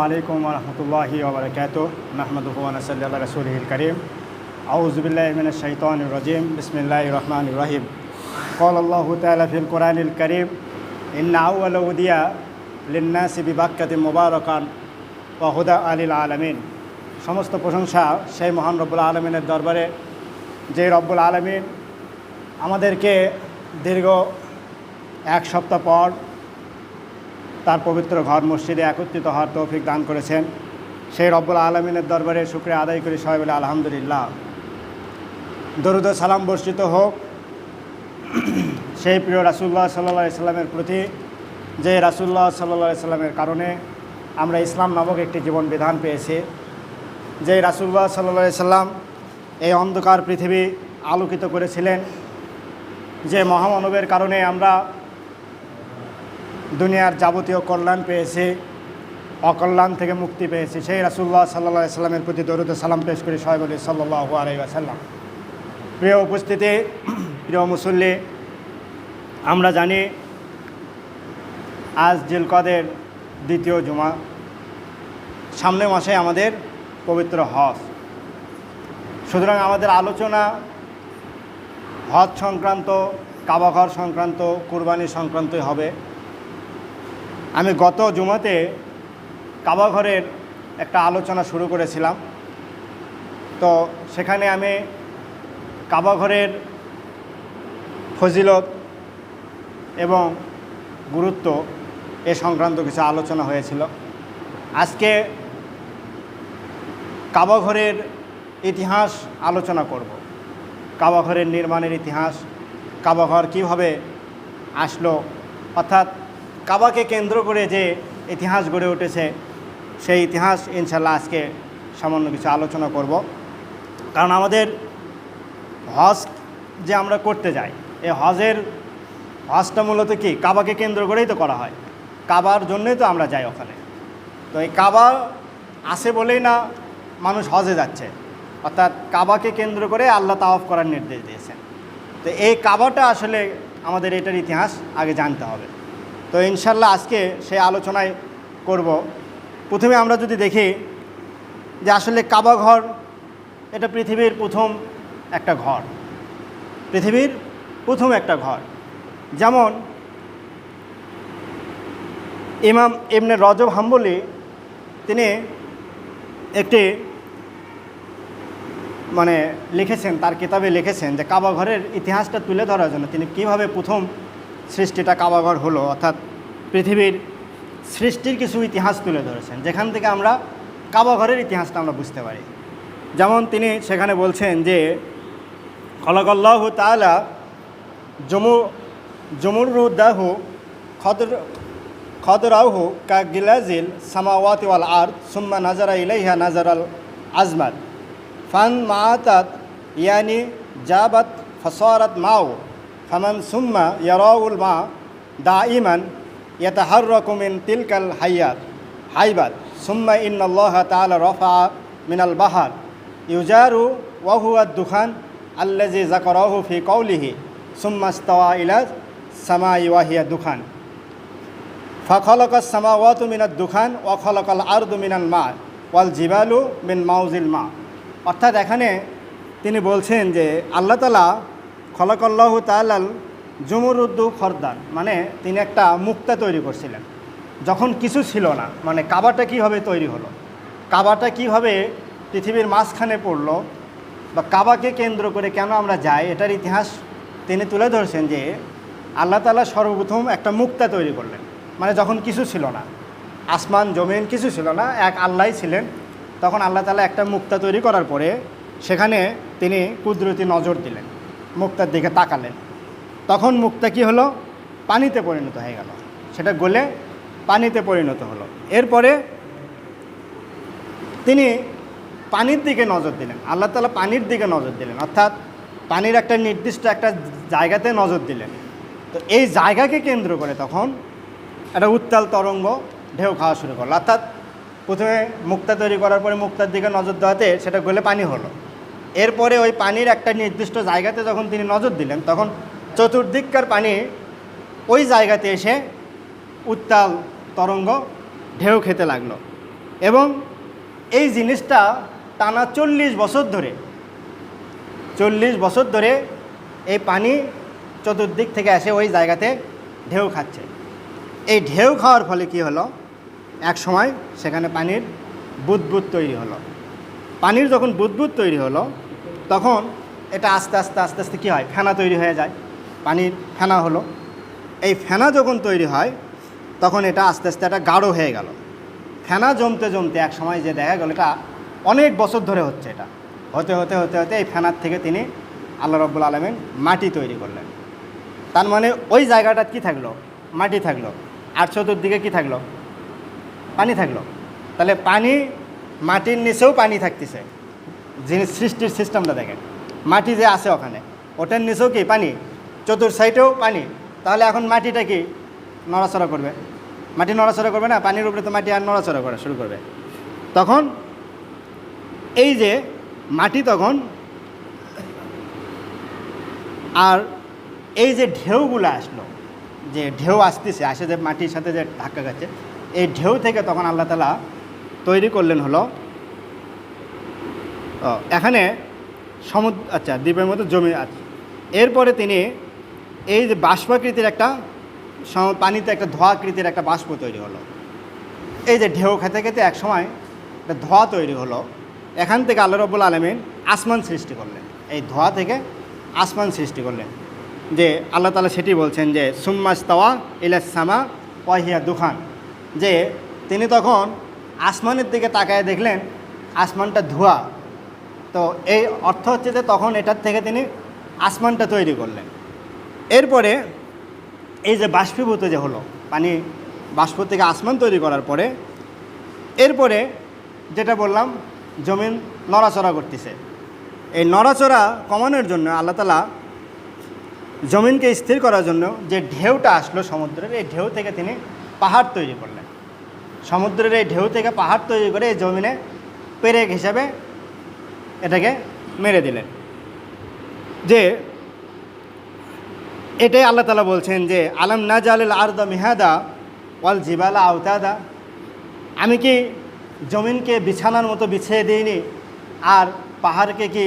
আলাইকুম ওয়া রাহমাতুল্লাহি ওয়া বারাকাতুহু নাহমাদুহু ওয়া নুসাল্লি আলা রাসূলিল কারীম আউযু বিল্লাহি মিনাশ শাইতানির রাজীম বিসমিল্লাহির রহমানির রহিম ক্বালা আল্লাহু তাআলা ফিল কোরআনিল কারীম ইন্না আউওয়ালা উদিয়া লিন-নাসি বিবাক্কাতিন মুবারাকান ওয়া হুদা লিল আলামিন। সমস্ত প্রশংসা সেই মহান রব্বুল আলামিনের দরবারে, যে রব্বুল আলামিন আমাদেরকে দীর্ঘ এক সপ্তাহ পর তার পবিত্র ঘর মসজিদে একত্রিত হওয়ার তৌফিক দান করেছেন। সেই রব্বুল আলামিনের দরবারে শুকরিয়া আদায় করি সবাই বলে আলহামদুলিল্লাহ। দরুদ ও সালাম বর্ষিত হোক সেই প্রিয় রাসূলুল্লাহ সাল্লাল্লাহু আলাইহি সাল্লামের প্রতি, যে রাসূলুল্লাহ সাল্লাল্লাহু আলাইহি সাল্লামের কারণে আমরা ইসলাম নামক একটি জীবন বিধান পেয়েছি। যে রাসূলুল্লাহ সাল্লাল্লাহু আলাইহি সাল্লাম এই অন্ধকার পৃথিবী আলোকিত করেছিলেন, যে মহামানবের কারণে আমরা দুনিয়ার যাবতীয় কল্যাণ পেয়েছি, অকল্যাণ থেকে মুক্তি পেয়েছি, সেই রাসূলুল্লাহ সাল্লাল্লাহু আলাইহি সাল্লামের প্রতি দরুদ ও সালাম পেশ করি সবাই বলি সাল্লাল্লাহু আলাইহি ওয়াসাল্লাম। প্রিয় উপস্থিতি, প্রিয় মুসল্লি, আমরা জানি আজ জিলকদের দ্বিতীয় জুমা, সামনের মাসে আমাদের পবিত্র হজ। সুতরাং আমাদের আলোচনা হজ সংক্রান্ত, কাবাঘর সংক্রান্ত, কুরবানি সংক্রান্তই হবে। আমি গত জুমাতে কাবাঘরের একটা আলোচনা শুরু করেছিলাম, তো সেখানে আমি কাবাঘরের ফজিলত এবং গুরুত্ব এ সংক্রান্ত কিছু আলোচনা হয়েছিল। আজকে কাবাঘরের ইতিহাস আলোচনা করব। কাবাঘরের নির্মাণের ইতিহাস, কাবাঘর কীভাবে আসলো, অর্থাৎ কাবাকে কেন্দ্র করে যে ইতিহাস গড়ে উঠেছে সেই ইতিহাস ইনশাল্লাহ আজকে সামান্য কিছু আলোচনা করব। কারণ আমাদের হজ যে আমরা করতে যাই, এই হজটা মূলত কি কাবাকে কেন্দ্র করেই তো করা হয়, কাবার জন্যই তো আমরা যাই ওখানে। তো এই কাবা আছে বলেই না মানুষ হজে যাচ্ছে, অর্থাৎ কাবাকে কেন্দ্র করে আল্লাহ তাওয়াফ করার নির্দেশ দিয়েছেন। তো এই কাবাটা আসলে আমাদের এটার ইতিহাস আগে জানতে হবে। তো ইনশাল্লাহ আজকে সেই আলোচনায় করব। প্রথমে আমরা যদি দেখি যে আসলে কাবা ঘর এটা পৃথিবীর প্রথম একটা ঘর, পৃথিবীর প্রথম একটা ঘর। যেমন ইমাম ইবনে রজব হাম্বলি তিনি একটি লিখেছেন, তার কিতাবে লিখেছেন যে কাবা ঘরের ইতিহাসটা তুলে ধরার জন্য তিনি কিভাবে প্রথম সৃষ্টিটা কাবাঘর হলো, অর্থাৎ পৃথিবীর সৃষ্টির কিছু ইতিহাস তুলে ধরেছেন, যেখান থেকে আমরা কাবাঘরের ইতিহাসটা আমরা বুঝতে পারি। যেমন তিনি সেখানে বলছেন যে খলাকাল্লাহু তাআলা জুমুরুদাহু খদরাহু কা গিলাজিল সামাওয়াতি ওয়াল আরদ সুম্মা নাজারা ইলাইহা নাজারাল আজমাত ফান মাআতাত ইয়ানি জাবাত ফাসারাত মাউ ফামান সুম্মা ইয়ারাউল মা দাইমান ইয়াতাহাররাকু মিন তিলকাল হাইবাত সুম্মা ইন্নাল্লাহা তাআলা রাফা মিনাল বাহার ইউজারু ওয়া হুয়া দুখান আল্লাযী যাকারাহু ফি কওলিহি সুম্মা ইস্তাওয়া ইলা সামাই ওয়া হিয়া দুখান ফাখালাকাস সামাওয়াতু মিনাদ দুখান ওয়া খালাকাল আরদু মিনাল মা ওয়াল জিবালু মিন মাউজিল মা। অর্থাৎ এখানে তিনি বলছেন যে আল্লাহ তাআলা খলাকাল্লাহু তাআলাল জুমুরুদ্দু খরদান, তিনি একটা মুক্তা তৈরি করছিলেন যখন কিছু ছিল না। কাবাটা কীভাবে তৈরি হলো, কাবাটা কীভাবে পৃথিবীর মাঝখানে পড়লো, বা কাবাকে কেন্দ্র করে কেন আমরা যাই, এটার ইতিহাস তিনি তুলে ধরছেন যে আল্লাহ তাআলা সর্বপ্রথম একটা মুক্তা তৈরি করলেন। যখন কিছু ছিল না, আসমান জমিন কিছু ছিল না, এক আল্লাহই ছিলেন, তখন আল্লাহ তাআলা একটা মুক্তা তৈরি করার পরে সেখানে তিনি কুদরতি নজর দিলেন, মুক্তার দিকে তাকালেন। তখন মুক্তা কী হলো, পানিতে পরিণত হয়ে গেল, সেটা গলে পানিতে পরিণত হলো। এরপরে তিনি পানির দিকে নজর দিলেন, আল্লাহ তাআলা পানির দিকে নজর দিলেন, অর্থাৎ পানির একটা নির্দিষ্ট একটা জায়গাতে নজর দিলেন। তো এই জায়গাকে কেন্দ্র করে তখন একটা উত্তাল তরঙ্গ ঢেউ খাওয়া শুরু করলো। অর্থাৎ প্রথমে মুক্তা তৈরি করার পরে মুক্তার দিকে নজর দেওয়াতে সেটা গলে পানি হলো। এরপরে ওই পানির একটা নির্দিষ্ট জায়গাতে যখন তিনি নজর দিলেন, তখন চতুর্দিককার পানি ওই জায়গাতে এসে উত্তাল তরঙ্গ ঢেউ খেতে লাগলো। এবং এই জিনিসটা টানা 40 বছর ধরে এই পানি চতুর্দিক থেকে এসে ওই জায়গাতে ঢেউ খাচ্ছে। এই ঢেউ খাওয়ার ফলে কি হলো, এক সময় সেখানে পানির বুদবুদ তৈরি হলো। পানির যখন বুদবুদ তৈরি হলো তখন এটা আস্তে আস্তে কী হয়, ফেনা তৈরি হয়ে যায়, পানির ফেনা হলো। এই ফেনা যখন তৈরি হয় তখন এটা আস্তে আস্তে একটা গাঢ় হয়ে গেল। ফেনা জমতে এক সময় যে দেখা গেল এটা অনেক বছর ধরে হচ্ছে। এটা হতে হতে হতে হতে এই ফেনার থেকে তিনি আল্লাহ রাব্বুল আলামিন মাটি তৈরি করলেন। তার মানে ওই জায়গাটা কি থাকলো, মাটি থাকলো, আর চতুর্দিকে কি থাকলো, পানি থাকলো। তাহলে পানি, মাটির নিচেও পানি থাকতেছে। যিনি সৃষ্টির সিস্টেমটা দেখেন, মাটি যে আছে ওখানে, ওটার নিচেও কি পানি, চতুর সাইডেও পানি। তাহলে এখন মাটিটা কি নড়াচড়া করবে, মাটি নড়াচড়া করবে না, পানির উপরে তো মাটি আর নড়াচড়া করা শুরু করবে। তখন এই যে মাটি তখন আর এই যে ঢেউগুলো আসলো, যে ঢেউ আসতেছে, আসে যে মাটির সাথে যে ধাক্কা খাচ্ছে, এই ঢেউ থেকে তখন আল্লাহ তাআলা তৈরি করলেন হলো এখানে সমুদ্র, আচ্ছা দ্বীপের মতো জমি আছে। এরপরে তিনি এই যে বাষ্পাকৃতির একটা পানিতে একটা ধোঁয়াকৃতির একটা বাষ্প তৈরি হলো। এই যে ঢেউ খেতে খেতে এক সময় একটা ধোঁয়া তৈরি হলো। এখান থেকে আল্লাহ রাব্বুল আলামিন আসমান সৃষ্টি করলেন, এই ধোঁয়া থেকে আসমান সৃষ্টি করলেন। যে আল্লাহ তাআলা সেটি বলছেন যে সুম্মাস্তাওয়া ইলাস সামা ওয়া হিয়া দুখান, যে তিনি তখন আসমানের দিকে তাকায় দেখলেন আসমানটা ধোঁয়া। তো এই অর্থ হচ্ছে যে তখন এটার থেকে তিনি আসমানটা তৈরি করলেন। এরপরে এই যে বাষ্পীভূত যে হলো পানি, বাষ্প থেকে আসমান তৈরি করার পরে এরপরে যেটা বললাম জমিন নড়াচড়া করতেছে। এই নড়াচড়া কমানোর জন্য আল্লাহ তাআলা জমিনকে স্থির করার জন্য যে ঢেউটা আসলো সমুদ্রের, এই ঢেউ থেকে তিনি পাহাড় তৈরি করলেন। সমুদ্রের এই ঢেউ থেকে পাহাড় তৈরি করে এই জমিনে পেরেক হিসাবে এটাকে মেরে দিলেন। যে এটাই আল্লাহ তাআলা বলছেন যে আলাম নাজালিল আরদা মিহাদা ওয়াল জিবালা আওতাদা, আমি কি জমিনকে বিছানার মতো বিছিয়ে দিইনি আর পাহাড়কে কি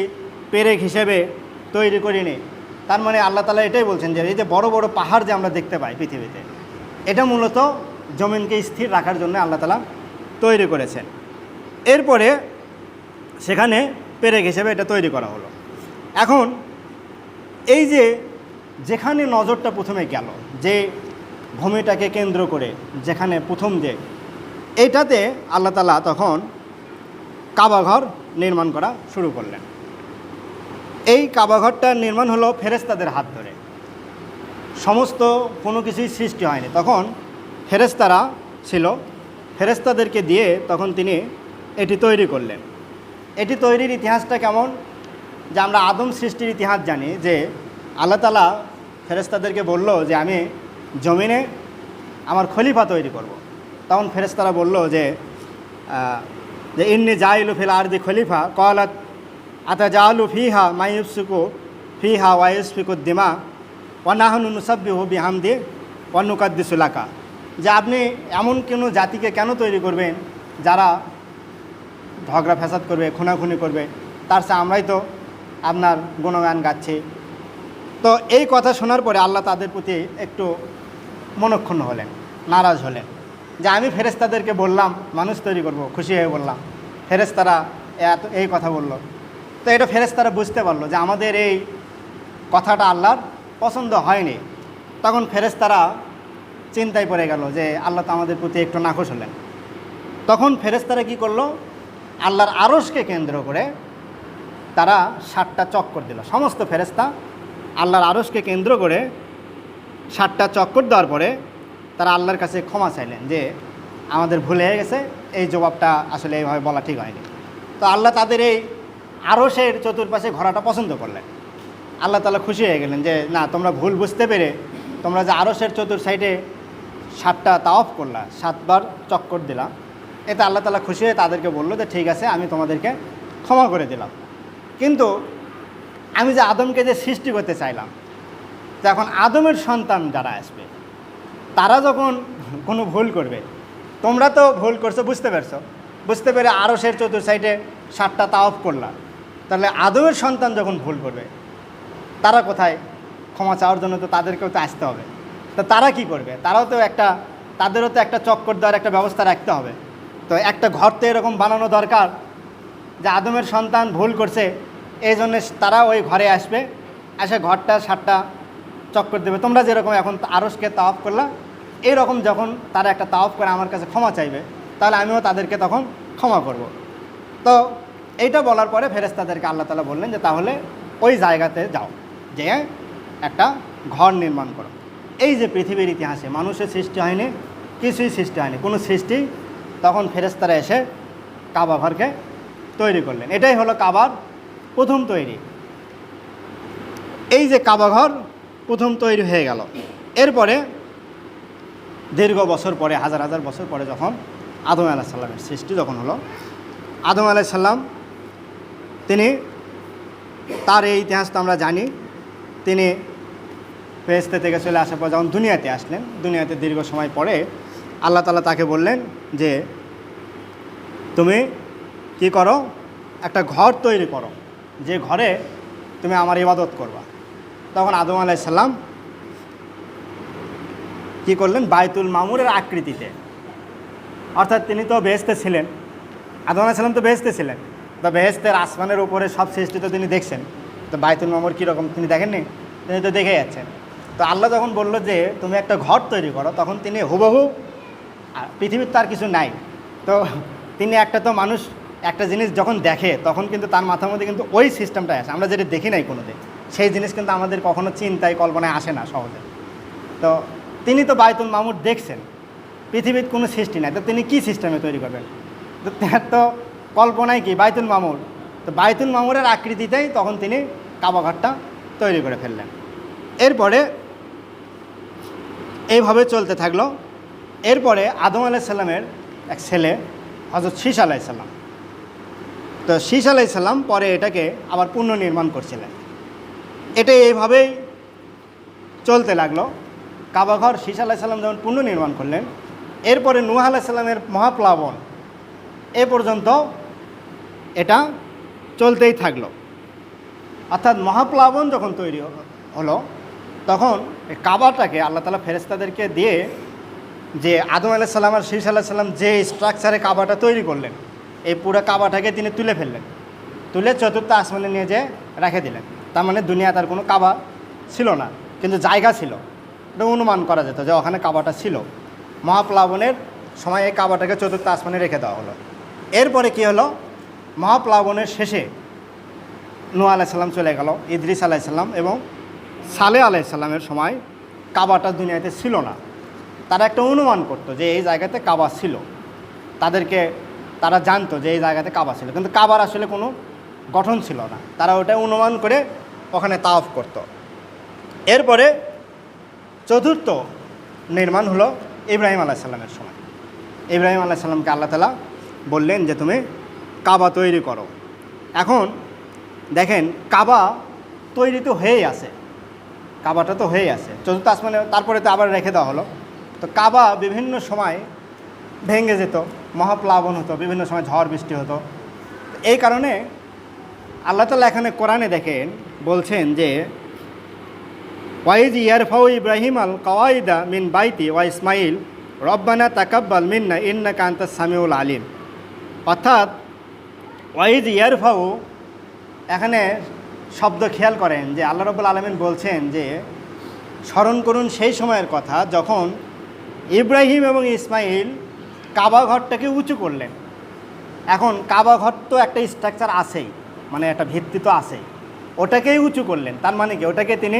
পেরেক হিসেবে তৈরি করিনি। তার মানে আল্লাহ তাআলা এটাই বলছেন যে এই যে বড় বড় পাহাড় যে আমরা দেখতে পাই পৃথিবীতে, এটা মূলত জমিনকে স্থির রাখার জন্য আল্লাহ তাআলা তৈরি করেছেন। এরপরে সেখানে পেরেক হিসেবে এটা তৈরি করা হলো। এখন এই যে যেখানে নজরটা প্রথমে গেল, যে ভূমিটাকে কেন্দ্র করে যেখানে প্রথম যে এইটাতে আল্লাহ তাআলা তখন কাবাঘর নির্মাণ করা শুরু করলেন। এই কাবাঘরটার নির্মাণ হলো ফেরেশতাদের হাত ধরে। সমস্ত কোনো কিছুই সৃষ্টি হয়নি, তখন ফেরেশতারা ছিল, ফেরেশতাদেরকে দিয়ে তখন তিনি এটি তৈরি করলেন। এটি তৈরির ইতিহাসটা কেমন, যে আমরা আদম সৃষ্টির ইতিহাস জানি যে আল্লাহ তাআলা ফেরেশতাদেরকে বলল যে আমি জমিনে আমার খলিফা তৈরি করব। তখন ফেরেশতারা বলল যে ইন্নী জাইলু ফিল আরদি খলিফা ক্বালাত আতাজালু ফিহা মাইয়ুফসিকু ফিহা ওয়া ইসফিকু দিমা ওয়া নাহনু নুসাব্বিহু বিহামদি ওয়া নুকাদ্দিসু লাকা, যে আপনি এমন কোনো জাতিকে কেন তৈরি করবেন যারা ঝগড়া ফ্যাসাদ করবে, খুনাখুনি করবে, তার চেয়ে আমরাই তো আপনার গুণগান গাচ্ছি। তো এই কথা শোনার পরে আল্লাহ তাদের প্রতি একটু মনক্ষুণ্ণ হলেন, নারাজ হলেন, যে আমি ফেরেশতাদেরকে বললাম মানুষ তৈরি করব, খুশি হয়ে বললাম, ফেরেশতারা এই কথা বলল। তো এটা ফেরেশতারা বুঝতে পারলো যে আমাদের এই কথাটা আল্লাহর পছন্দ হয়নি। তখন ফেরেশতারা চিন্তায় পড়ে গেল যে আল্লাহ তো আমাদের প্রতি একটু নাখোশ হলেন। তখন ফেরেশতারা কি করলো, আল্লাহর আরশকে কেন্দ্র করে তারা 7টা চক্কর দিল। সমস্ত ফেরেশতা আল্লাহর আরশকে কেন্দ্র করে 7টা চক্কর দেওয়ার পরে তারা আল্লাহর কাছে ক্ষমা চাইলেন যে আমাদের ভুল হয়ে গেছে, এই জবাবটা আসলে এইভাবে বলা ঠিক হয়নি। তো আল্লাহ তাদের এই আরশের চতুর্পাশে ঘোরাটা পছন্দ করলেন। আল্লাহ তাআলা খুশি হয়ে গেলেন যে না, তোমরা ভুল বুঝতে পেরে তোমরা যে আরশের চতুর সাইডে 7টা তাওয়াফ করলা, 7বার চক্কর দিলা, এতে আল্লাহ তাআলা খুশি হয়ে তাদেরকে বললো যে ঠিক আছে, আমি তোমাদেরকে ক্ষমা করে দিলাম। কিন্তু আমি যে আদমকে যে সৃষ্টি করতে চাইলাম, এখন আদমের সন্তান যারা আসবে তারা যখন কোনো ভুল করবে, তোমরা তো ভুল করছো বুঝতে পারছো, বুঝতে পেরে আরশের চতুর্থ সাইডে 7টা তাওয়াফ করলাম। তাহলে আদমের সন্তান যখন ভুল করবে তারা কোথায়? ক্ষমা চাওয়ার জন্য তো তাদেরকেও তো আসতে হবে। তো তারা কি করবে? তাদেরও তো একটা চক্কর দেওয়ার একটা ব্যবস্থা রাখতে হবে। তো একটা ঘর তো এরকম বানানো দরকার যে আদমের সন্তান ভুল করছে, এই জন্যে তারা ওই ঘরে আসবে, এসে ঘরটা 7টা চক্কর দেবে। তোমরা যেরকম এখন আরশকে তাওয়াফ করলা, এইরকম যখন তারা একটা তাওয়াফ করে আমার কাছে ক্ষমা চাইবে, তাহলে আমিও তাদেরকে তখন ক্ষমা করব। তো এইটা বলার পরে ফেরেশতাদেরকে আল্লাহ তাআলা বললেন যে তাহলে ওই জায়গাতে যাও, যে একটা ঘর নির্মাণ করো। এই যে পৃথিবীর ইতিহাসে মানুষের সৃষ্টি হয়নি, কিছুই সৃষ্টি হয়নি, কোনো সৃষ্টি, তখন ফেরেশতারা এসে কাবা ঘরকে তৈরি করলেন। এটাই হলো কাবার প্রথম তৈরি। এই যে কাবা ঘর প্রথম তৈরি হয়ে গেল, এরপরে দীর্ঘ বছর পরে, হাজার হাজার বছর পরে যখন আদম আলাইহিস সালামের সৃষ্টি যখন হলো, আদম আলাইহিস সালাম তিনি, তার এই ইতিহাস তো আমরা জানি, তিনি ফেরেশতা থেকে চলে আসার পর যখন দুনিয়াতে আসলেন, দুনিয়াতে দীর্ঘ সময় পরে আল্লাহ তাআলা তাকে বললেন যে তুমি কি করো, একটা ঘর তৈরি করো, যে ঘরে তুমি আমার ইবাদত করবা। তখন আদম আলাইহিস সালাম কী করলেন? বাইতুল মামুরের আকৃতিতে, অর্থাৎ তিনি তো বেহেশতে ছিলেন, আদম আলাইহিস সালাম তো বেহেশতে ছিলেন, তো বেহেশতের আসমানের উপরে সব সৃষ্টি তো তিনি দেখছেন, তো বাইতুল মামুর কীরকম তিনি দেখেননি? তিনি তো দেখে যাচ্ছেন। তো আল্লাহ যখন বললো যে তুমি একটা ঘর তৈরি করো, তখন তিনি হুবহু, পৃথিবীর তো আর কিছু নাই, তো তিনি মানুষ একটা জিনিস যখন দেখে তখন কিন্তু তার মাথার মধ্যে কিন্তু ওই সিস্টেমটাই আসে, আমরা যেটা দেখি নাই কোনোদিন, সেই জিনিস কিন্তু আমাদের কখনো চিন্তায় কল্পনায় আসে না সহজে। তো তিনি তো বাইতুল মামুর দেখছেন, পৃথিবীর কোনো সৃষ্টি নাই, তো তিনি কি সিস্টেমে তৈরি করবেন? তো তার তো কল্পনায় কি বাইতুল মামুর, তো বাইতুল মামুরের আকৃতিতেই তখন তিনি কাবা ঘরটা তৈরি করে ফেললেন। এরপরে এইভাবে চলতে থাকলো। এরপরে আদম আলাইহিস সালামের এক ছেলে হযরত শীস আলাইহিস সালাম, তো শীস আলাইহিস সালাম পরে এটাকে আবার পুনর্নির্মাণ করছিলেন। এটা এইভাবেই চলতে লাগলো। কাবাঘর শীস আলাইহিস সালাম যখন পুনর্নির্মাণ করলেন, এরপরে নূহ আলাইহিস সালামের মহাপ্লাবন এ পর্যন্ত এটা চলতেই থাকলো। অর্থাৎ মহাপ্লাবন যখন তৈরি হলো, তখন কাবাটাকে আল্লাহ তাআলা ফেরেশতাদেরকে দিয়ে, যে আদম আলাইহিস সালাম আর শীস আলাইহিস সালাম যে স্ট্রাকচারে কাবাটা তৈরি করলেন, এই পুরো কাবাটাকে তিনি তুলে ফেললেন, তুলে চতুর্থ আসমানে নিয়ে যেয়ে রেখে দিলেন। তার মানে দুনিয়া তার কোনো কাবা ছিল না, কিন্তু জায়গা ছিল, এটা অনুমান করা যেত যে ওখানে কাবাটা ছিল। মহাপ্লাবনের সময় এই কাবাটাকে চতুর্থ আসমানে রেখে দেওয়া হলো। এরপরে কি হলো? মহাপ্লাবনের শেষে নূহ আলাইহিস সালাম চলে গেল, ইদ্রিস আলাইহিস সালাম এবং সালেহ আলাইহিস সালামের সময় কাবাটা দুনিয়াতে ছিল না। তারা একটা অনুমান করতো যে এই জায়গাতে কাবা ছিল, তারা জানতো যে এই জায়গাতে কাবা ছিল, কিন্তু কাবার আসলে কোনো গঠন ছিল না। তারা ওটা অনুমান করে ওখানে তাওয়াফ করত। এরপরে চতুর্থ নির্মাণ হলো ইব্রাহিম আলাইহিস সালামের সময়। ইব্রাহিম আলাইহিস সালামকে আল্লাহ তাআলা বললেন যে তুমি কাবা তৈরি করো। এখন দেখেন, কাবা তৈরি তো হয়েই আছে, কাবাটা তো হয়েই আছে চতুর্থ আসমানে, তারপরে তো আবার রেখে দেওয়া হলো। তো কাবা বিভিন্ন সময় ভেঙে যেত, মহাপ্লাবন হতো, বিভিন্ন সময় ঝড় বৃষ্টি হতো। এই কারণে আল্লাহ তাআলা এখানে কোরআনে দেখেন বলছেন যে ওয়াইজ ইয়ারফাউ ইব্রাহিম আল কাওয়াইদা মিন বাইতি ওয়া ইসমাইল রব্বানা তাকাব্বাল মিন্না ইন্নাকা আনতাস সামিউল আলিম। অর্থাৎ ওয়াইজ ইয়ারফাউ, এখানে শব্দ খেয়াল করেন যে আল্লাহ রাব্বুল আলামিন বলছেন যে স্মরণ করুন সেই সময়ের কথা যখন ইব্রাহিম এবং ইসমাইল কাবা ঘরটাকে উঁচু করলেন। এখন কাবা ঘর তো একটা স্ট্রাকচার আছেই, মানে একটা ভিত্তি তো আছেই, ওটাকেই উঁচু করলেন। তার মানে কি, ওটাকে তিনি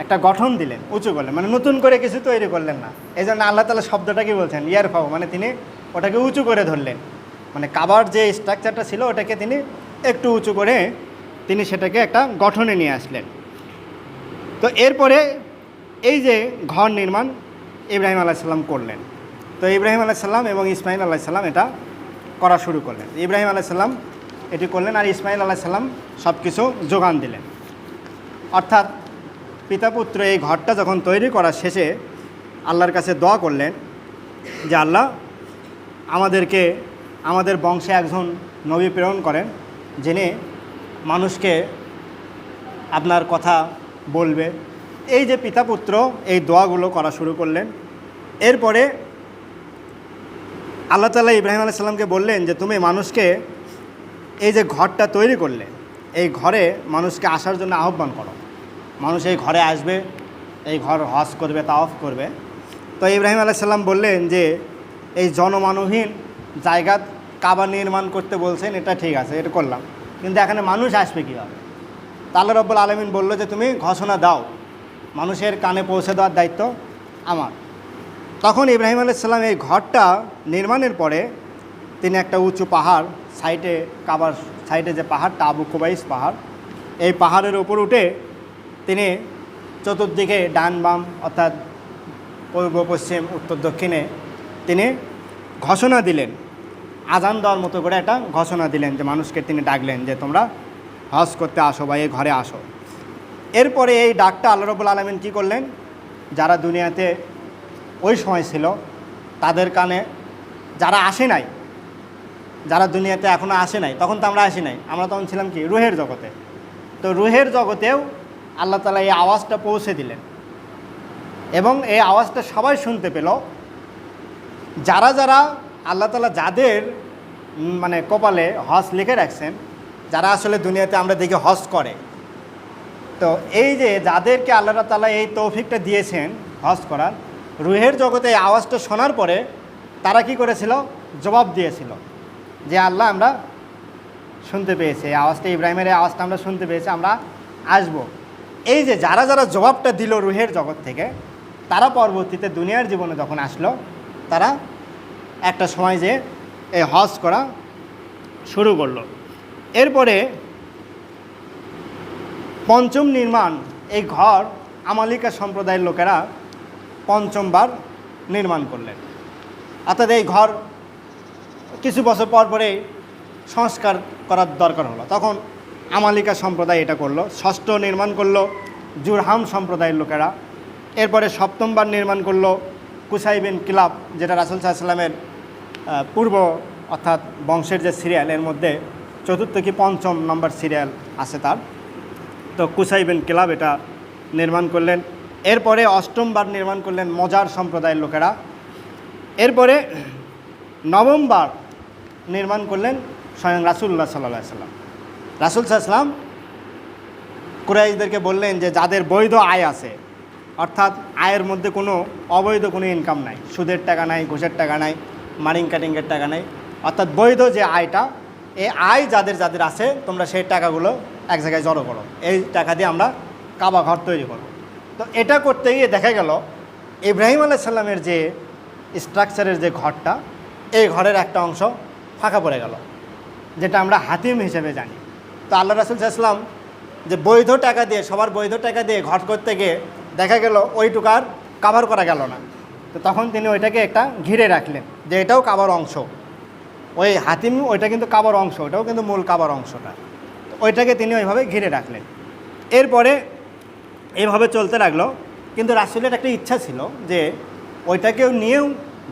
একটা গঠন দিলেন, উঁচু করলেন, মানে নতুন করে কিছু তৈরি করলেন না। এই জন্য আল্লাহ তাআলা শব্দটাকে বলছেন ইয়ারফাউ, মানে তিনি ওটাকে উঁচু করে ধরলেন, মানে কাবার যে স্ট্রাকচারটা ছিল ওটাকে তিনি একটু উঁচু করে তিনি সেটাকে একটা গঠনে নিয়ে আসলেন। তো এরপরে এই যে ঘর নির্মাণ ইব্রাহিম আলাইহিস সালাম করলেন, তো ইব্রাহিম আলাইহিস সালাম এবং ইসমাইল আলাইহিস সালাম এটা করা শুরু করলেন। ইব্রাহিম আলাইহিস সালাম এটি করলেন, আর ইসমাইল আলাইহিস সালাম সব কিছু যোগান দিলেন। অর্থাৎ পিতা পুত্র এই ঘরটা যখন তৈরি করা শেষে আল্লাহর কাছে দোয়া করলেন যে আল্লাহ আমাদেরকে আমাদের বংশে একজন নবী প্রেরণ করেন, যিনি মানুষকে আপনার কথা বলবে। এই যে পিতা পুত্র এই দোয়াগুলো করা শুরু করলেন। এরপরে আল্লাহ তাআলা ইব্রাহিম আলাইহিস সালামকে বললেন যে তুমি মানুষকে এই যে ঘরটা তৈরি করলে, এই ঘরে মানুষকে আসার জন্য আহ্বান করো। মানুষ এই ঘরে আসবে, এই ঘর হজ করবে, তাওয়াফ করবে। তো ইব্রাহিম আলাইহিস সালাম বললেন যে এই জনমানবহীন জায়গা কাবা নির্মাণ করতে বলছেন, এটা ঠিক আছে, এটা করলাম, কিন্তু এখানে মানুষ আসবে কীভাবে? তা আল্লাহ রাব্বুল আলামিন বলল যে তুমি ঘোষণা দাও, মানুষের কানে পৌঁছে দেওয়ার দায়িত্ব আমার। তখন ইব্রাহিম আলাইহিস সালাম এই ঘরটা নির্মাণের পরে তিনি একটা উঁচু পাহাড় সাইডে, কাবার সাইডে যে পাহাড়টা আবু কুবাইস পাহাড়, এই পাহাড়ের ওপর উঠে তিনি চতুর্দিকে ডান বাম অর্থাৎ পূর্ব পশ্চিম উত্তর দক্ষিণে তিনি ঘোষণা দিলেন, আজান দেওয়ার মতো করে একটা ঘোষণা দিলেন, যে মানুষকে তিনি ডাকলেন যে তোমরা হজ করতে আসো বা এই ঘরে আসো। এরপরে এই ডাকটা আল্লাহ রাব্বুল আলামিন কী করলেন, যারা দুনিয়াতে ওই সময় ছিল তাদের কানে, যারা আসে নাই, যারা দুনিয়াতে এখনও আসে নাই, তখন তো আমরা আসি নাই, আমরা তখন ছিলাম কি রুহের জগতে। তো রুহের জগতেও আল্লাহ তাআলা এই আওয়াজটা পৌঁছে দিলেন এবং এই আওয়াজটা সবাই শুনতে পেল। যারা যারা আল্লাহ তাআলা যাদের মানে কপালে হজ লিখে রাখছেন, যারা আসলে দুনিয়াতে আমরা দেখি হজ করে, তো এই যে যাদেরকে আল্লাহ তাআলা এই তৌফিকটা দিয়েছেন হজ করার, রুহের জগতে এই আওয়াজটা শোনার পরে তারা কি করেছিল, জবাব দিয়েছিল যে আল্লাহ আমরা শুনতে পেয়েছি, এই আওয়াজটা ইব্রাহিমের এই আওয়াজটা আমরা শুনতে পেয়েছি, আমরা আসব। এই যে যারা যারা জবাবটা দিল রুহের জগৎ থেকে, তারা পরবর্তীতে দুনিয়ার জীবনে যখন আসলো, তারা একটা সময় যে এই হজ করা শুরু করলো। এরপরে পঞ্চম নির্মাণ, এই ঘর আমালিকা সম্প্রদায়ের লোকেরা পঞ্চমবার নির্মাণ করলেন। অর্থাৎ এই ঘর কিছু বছর পর পরে সংস্কার করার দরকার হলো, তখন আমালিকা সম্প্রদায় এটা করলো। ষষ্ঠ নির্মাণ করলো জুরহাম সম্প্রদায়ের লোকেরা। এরপরে সপ্তমবার নির্মাণ করলো কুসাই বিন কিলাব, যেটা রাসূল সাল্লাল্লাহু আলাইহি ওয়াসাল্লামের পূর্ব অর্থাৎ বংশের যে সিরিয়াল, এর মধ্যে চতুর্থ কি পঞ্চম নম্বর সিরিয়াল আছে তার। তো কুসাই বিন কিলাব এটা নির্মাণ করলেন। এরপরে অষ্টমবার নির্মাণ করলেন মজার সম্প্রদায়ের লোকেরা। এরপরে নবমবার নির্মাণ করলেন স্বয়ং রাসূলুল্লাহ সাল্লাল্লাহু আলাইহি ওয়াসাল্লাম। রাসূল সাল্লাল্লাহু আলাইহি ওয়াসাল্লাম কুরাইশদেরকে বললেন যে যাদের বৈধ আয় আছে, অর্থাৎ আয়ের মধ্যে কোনো অবৈধ কোনো ইনকাম নাই, সুদের টাকা নাই, ঘুষের টাকা নাই, মারিং কাটিংয়ের টাকা নাই, অর্থাৎ বৈধ যে আয়টা, এই আয় যাদের যাদের আছে তোমরা সেই টাকাগুলো এক জায়গায় জড়ো করো, এই টাকা দিয়ে আমরা কাবা ঘর তৈরি করব। তো এটা করতে গিয়ে দেখা গেল ইব্রাহিম আলাইহিস সালামের যে স্ট্রাকচারের যে ঘরটা, এই ঘরের একটা অংশ ফাঁকা পড়ে গেল, যেটা আমরা হাতিম হিসেবে জানি। তো আল্লাহ রাসূল সাল্লাল্লাহু আলাইহি ওয়াসাল্লাম যে বৈধ টাকা দিয়ে, সবার বৈধ টাকা দিয়ে ঘর করতে গিয়ে দেখা গেল ওইটুকার কাভার করা গেল না। তো তখন তিনি ওইটাকে একটা ঘিরে রাখলেন, যে এটাও কাবার অংশ, ওই হাতিম ওইটা কিন্তু কাবার অংশ, ওটাও কিন্তু মূল কাবার অংশটা, ওইটাকে তিনি ওইভাবে ঘিরে রাখলেন। এরপরে এইভাবে চলতে লাগলো, কিন্তু রাসূলের একটা ইচ্ছা ছিল যে ওইটাকেও নিয়েও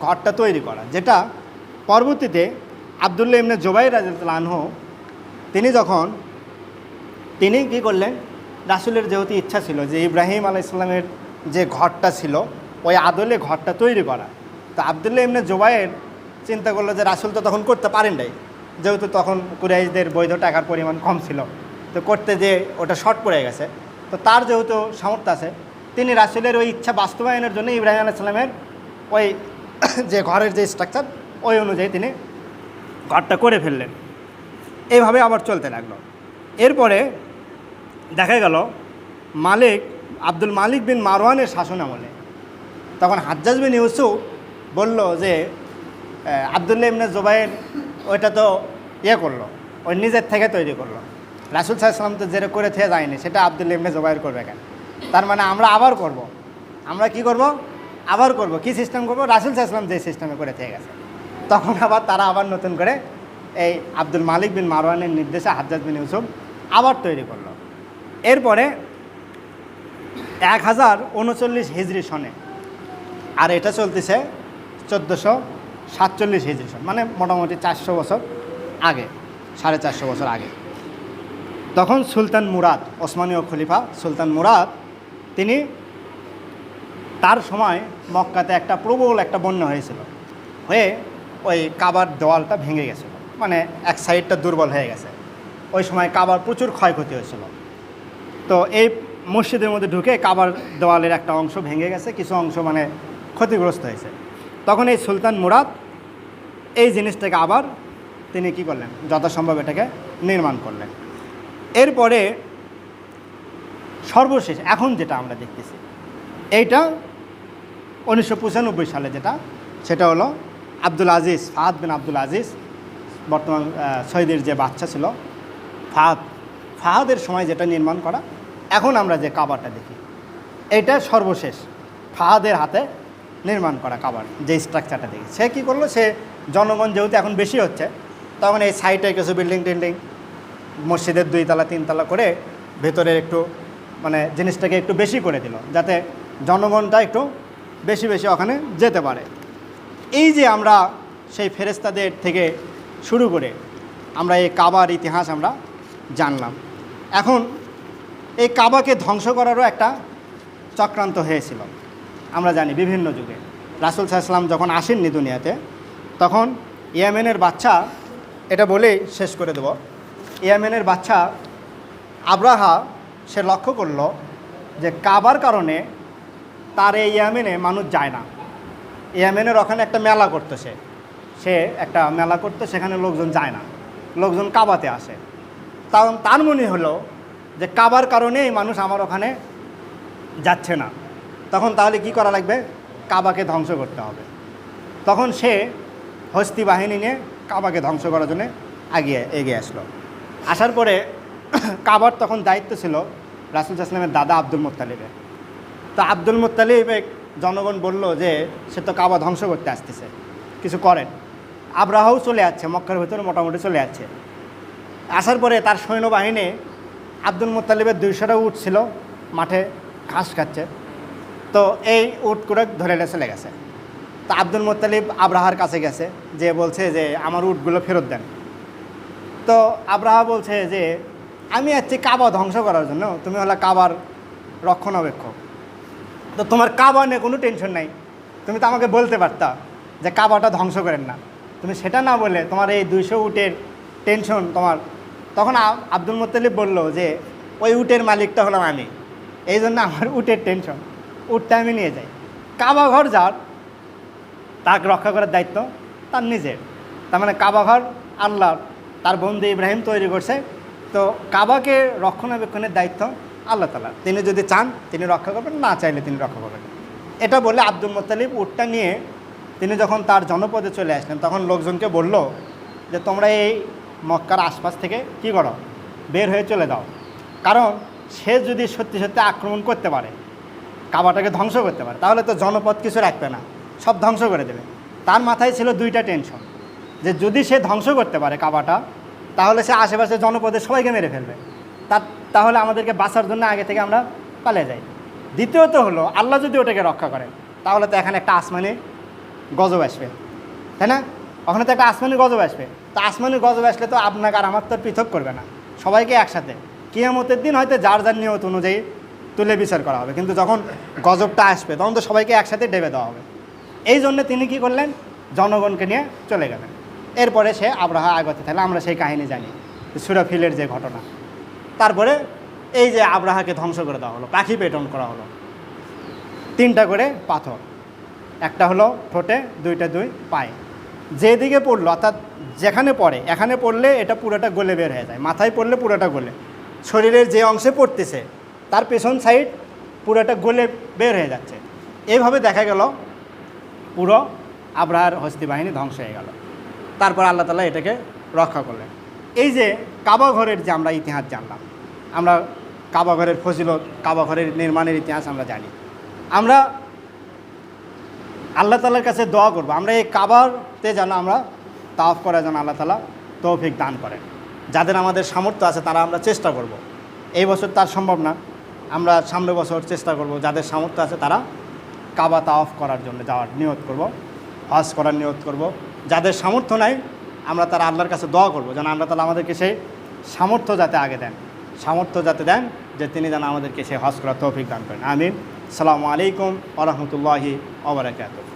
ঘরটা তৈরি করা, যেটা পরবর্তীতে আব্দুল্লাহ ইবনে জুবাইর রাদিয়াল্লাহু আনহু তিনি কী করলেন, রাসূলের যেহেতু ইচ্ছা ছিল যে ইব্রাহিম আলাইহিস সালামের যে ঘরটা ছিল ওই আদলে ঘরটা তৈরি করা, তো আব্দুল্লাহ ইবনে জুবাইর চিন্তা করলো যে রাসূল তো তখন করতে পারেন নাই, যেহেতু তখন কুরাইশদের বৈধ টাকার পরিমাণ কম ছিল, তো করতে যে ওটা শর্ট পড়ে গেছে। তো তার যেহেতু সামর্থ্য আছে, তিনি রাসূলের ওই ইচ্ছা বাস্তবায়নের জন্য ইব্রাহিম আলাইহিস সালামের ওই যে ঘরের যে স্ট্রাকচার, ওই অনুযায়ী তিনি ঘরটা করে ফেললেন। এইভাবে আবার চলতে লাগলো। এরপরে দেখা গেল আব্দুল মালিক বিন মারওয়ানের শাসন আমলে তখন হাজ্জাজ বিন ইউসুফ বলল যে আব্দুল্লাহ ইবনে জুবাইর ওইটা তো করলো, ওই নিজের থেকে তৈরি করলো, রাসূল সাল্লাল্লাহু আলাইহি ওয়াসাল্লাম তো যেটা করে থেকে যায়নি সেটা আব্দুল্লাহ ইবনে জুবাইর করবে কেন? তার মানে আমরা আবার করব, আমরা কি করব, আবার করব, কি সিস্টেম করব, রাসূল সাল্লাল্লাহু আলাইহি ওয়াসাল্লাম যে সিস্টেমে করে থেকে গেছে। তখন আবার তারা আবার নতুন করে এই আব্দুল মালিক বিন মারওয়ানের নির্দেশে হাজ্জাজ বিন ইউসুফ আবার তৈরি করলো। এরপরে 1039 হিজরি সনে, আর এটা চলতেছে 47 হিজরি সন, মানে মোটামুটি 400 বছর আগে, 450 বছর আগে। তখন সুলতান মুরাদ, ওসমানীয় খলিফা সুলতান মুরাদ, তিনি তার সময় মক্কাতে একটা প্রবল একটা বন্যা হয়েছিল, হয়ে ওই কাবার দেওয়ালটা ভেঙে গেছিল, মানে এক সাইডটা দুর্বল হয়ে গেছে। ওই সময় কাবার প্রচুর ক্ষয়ক্ষতি হয়েছিল। তো এই মসজিদের মধ্যে ঢুকে কাবার দেওয়ালের একটা অংশ ভেঙে গেছে, কিছু অংশ মানে ক্ষতিগ্রস্ত হয়েছে। তখন এই সুলতান মুরাদ এই জিনিসটাকে আবার তিনি কি করলেন, যথাসম্ভব এটাকে নির্মাণ করলেন। এরপরে সর্বশেষ এখন যেটা আমরা দেখতেছি, এইটা 1995 সালে যেটা, সেটা হলো আব্দুল আজিজ, ফাহাদ বিন আব্দুল আজিজ, বর্তমান সৌদির যে বাচ্চা ছিল ফাহাদের সময় যেটা নির্মাণ করা, এখন আমরা যে কাবারটা দেখি, এটা সর্বশেষ ফাহাদের হাতে নির্মাণ করা কাবার যে স্ট্রাকচারটা দেখি। সে কী করলো, সে জনগণ যেহেতু এখন বেশি হচ্ছে, তখন এই সাইডে কিছু বিল্ডিং টিল্ডিং, মসজিদের 2 তলা 3 তলা করে ভেতরে একটু মানে জিনিসটাকে একটু বেশি করে দিল, যাতে জনগণটা একটু বেশি বেশি ওখানে যেতে পারে। এই যে আমরা সেই ফেরেশতাদের থেকে শুরু করে আমরা এই কাবার ইতিহাস আমরা জানলাম। এখন এই কাবাকে ধ্বংস করারও একটা চক্রান্ত হয়েছিল, আমরা জানি বিভিন্ন যুগে। রাসূল সাল্লাল্লাহু আলাইহি ওয়াসাল্লাম যখন আসেননি দুনিয়াতে, তখন ইয়েমেনের বাচ্চা, এটা বলেই শেষ করে দেব, ইয়েমেনের বাচ্চা আব্রাহা সে লক্ষ্য করলো যে কাবার কারণে তার এই ইয়েমেনে মানুষ যায় না। ইয়েমেনের ওখানে একটা মেলা করতো, সে একটা মেলা করতো, সেখানে লোকজন যায় না, লোকজন কাবাতে আসে। তখন তার মনে হলো যে কাবার কারণেই মানুষ আমার ওখানে যাচ্ছে না, তখন তাহলে কি করা লাগবে, কাবাকে ধ্বংস করতে হবে। তখন সে হস্তি বাহিনী নিয়ে কাবাকে ধ্বংস করার জন্য এগিয়ে আসলো। আসার পরে কাবার তখন দায়িত্ব ছিল রাসূল সাল্লাল্লাহু আলাইহি ওয়াসাল্লামের দাদা আব্দুল মুত্তালিবের। তো আব্দুল মুত্তালিব জনগণ বলল যে সে তো কাবা ধ্বংস করতে আসতেছে, কিছু করেন। আব্রাহাও চলে যাচ্ছে, মক্কার ভেতরে মোটামুটি চলে যাচ্ছে। আসার পরে তার সৈন্যবাহিনী আব্দুল মুত্তালিবের 200টা উট ছিল, মাঠে ঘাস খাচ্ছে। তো এই উটগুলো ধরে চলে গেছে। তো আব্দুল মুত্তালিব আব্রাহার কাছে গেছে, যে বলছে যে আমার উটগুলো ফেরত দেন। তো আব্রাহা বলছে যে আমি যাচ্ছি কাবা ধ্বংস করার জন্য, তুমি হলো কাবার রক্ষণাবেক্ষক, তো তোমার কাবা নিয়ে কোনো টেনশন নাই, তুমি তো আমাকে বলতে পারতা যে কাবাটা ধ্বংস করেন না, তুমি সেটা না বলে তোমার এই 200 উটের টেনশন তোমার। তখন আব্দুল মুত্তালিব বলল যে ওই উটের মালিকটা হলাম আমি, এই জন্য আমার উটের টেনশন, উটটা আমি নিয়ে যাই। কাবা ঘর যার, তাকে রক্ষা করার দায়িত্ব তার নিজের। তার মানে কাবা ঘর আল্লাহর, তার বন্ধু ইব্রাহিম তৈরি করছে, তো কাবাকে রক্ষণাবেক্ষণের দায়িত্ব আল্লাহ তাআলা। তিনি যদি চান তিনি রক্ষা করবেন, না চাইলে তিনি রক্ষা করবেন। এটা বলে আব্দুল মুত্তালিব উটটা নিয়ে তিনি যখন তার জনপদে চলে আসলেন, তখন লোকজনকে বলল যে তোমরা এই মক্কার আশপাশ থেকে কি করো, বের হয়ে চলে দাও, কারণ সে যদি সত্যি সত্যি আক্রমণ করতে পারে, কাবাটাকে ধ্বংস করতে পারে, তাহলে তো জনপদ কিছু রাখবে না, সব ধ্বংস করে দেবে। তার মাথায় ছিল 2টা টেনশন, যে যদি সে ধ্বংস করতে পারে কাবাটা, তাহলে সে আশেপাশে জনপদের সবাইকে মেরে ফেলবে, তাহলে আমাদেরকে বাঁচার জন্য আগে থেকে আমরা পালিয়ে যাই। দ্বিতীয়ত হলো আল্লাহ যদি ওটাকে রক্ষা করেন, তাহলে তো এখানে একটা আসমানি গজব আসবে, তাই না? ওখানে তো একটা আসমানি গজব আসবে। তো আসমানি গজব আসলে তো আপনাকে আর আমার তো পৃথক করবে না, সবাইকে একসাথে কিয়ামতের দিন হয়তো যার যার নিয়ত অনুযায়ী তুলে বিচার করা হবে, কিন্তু যখন গজবটা আসবে তখন তো সবাইকে একসাথে ডেবে দেওয়া হবে। এই জন্য তিনি কি করলেন, জনগণকে নিয়ে চলে গেলেন। এরপরে সে আব্রাহা আগতে থাকলে, আমরা সেই কাহিনী জানি, সূরা ফিলের যে ঘটনা। তারপরে এই যে আব্রাহাকে ধ্বংস করে দেওয়া হলো, পাখি পেটন করা হলো, 3টা করে পাথর, একটা হলো ঠোঁটে, 2টা 2 পায়ে, যেদিকে পড়লো অর্থাৎ যেখানে পড়ে, এখানে পড়লে এটা পুরোটা গলে বের হয়ে যায়, মাথায় পড়লে পুরোটা গলে, শরীরের যে অংশে পড়তেছে তার পেছন সাইড পুরোটা গলে বের হয়ে যাচ্ছে। এইভাবে দেখা গেল পুরো আব্রাহার হস্তি বাহিনী ধ্বংস হয়ে গেল। তারপর আল্লাহ তাআলা এটাকে রক্ষা করলেন। এই যে কাবা ঘরের যে আমরা ইতিহাস জানলাম, আমরা কাবা ঘরের ফজিলত, কাবা ঘরের নির্মাণের ইতিহাস আমরা জানি। আমরা আল্লাহ তাআলার কাছে দোয়া করব, আমরা এই কাবাতে যেন আমরা তাওয়াফ করার জন্য আল্লাহ তাআলা তৌফিক দান করেন। যাদের আমাদের সামর্থ্য আছে তারা আমরা চেষ্টা করব। এই বছর তার সম্ভব না, আমরা সামনের বছর চেষ্টা করব। যাদের সামর্থ্য আছে তারা কাবা তাওয়াফ করার জন্য যাওয়ার নিয়ত করব। হজ করার নিয়ত করব। যাদের সামর্থ্য নাই আমরা তারা আল্লাহর কাছে দোয়া করব যেন আল্লাহ তাআলা আমাদেরকে সেই সামর্থ্য যাতে আগে দেন, সামর্থ্য যাতে দেন যে তিনি যেন আমাদেরকে সেই হজ করার তৌফিক দান করেন। আমিন। আসসালামু আলাইকুম ওয়া রাহমাতুল্লাহি ওয়া বারাকাতুহু।